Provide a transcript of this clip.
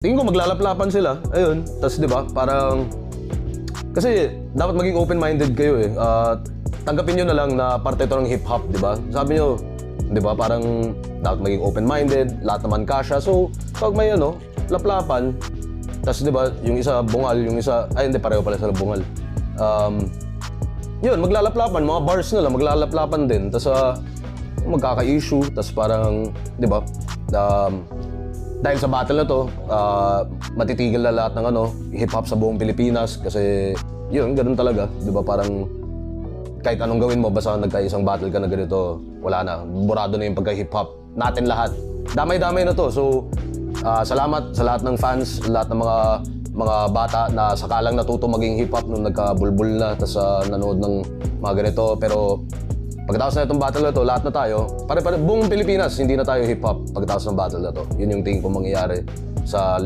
tingin ko maglalaplapan sila. Ayun, tas 'di ba, parang kasi dapat maging open-minded kayo eh. Tanggapin nyo na lang na parte ito ng hip-hop, di ba? Sabi nyo, di ba, parang dapat maging open-minded, lahat naman kasya. So, pag may laplapan, tas di ba, yung isa bungal, yung isa, ay hindi, pareho pala sila bungal. Yun, maglalaplapan, mga bars na lang, maglalaplapan din. Tas magkaka-issue, tas parang, di ba, dahil sa battle na to, matitigil na lahat ng hip-hop sa buong Pilipinas kasi yun, ganun talaga. Di ba parang kahit anong gawin mo, basta nagka-isang battle ka na ganito, wala na. Burado na yung pagka-hip-hop. Natin lahat. Damay-damay na to. So, salamat sa lahat ng fans, lahat ng mga bata na sakalang natuto maging hip-hop nung nagka-bulbul na, tas nanood ng mga ganito. Pero pagkatapos na itong battle na to, lahat na tayo, pare-pare, buong Pilipinas, hindi na tayo hip-hop pagkatapos ng battle na to. Yun yung tingin ko mangyayari sa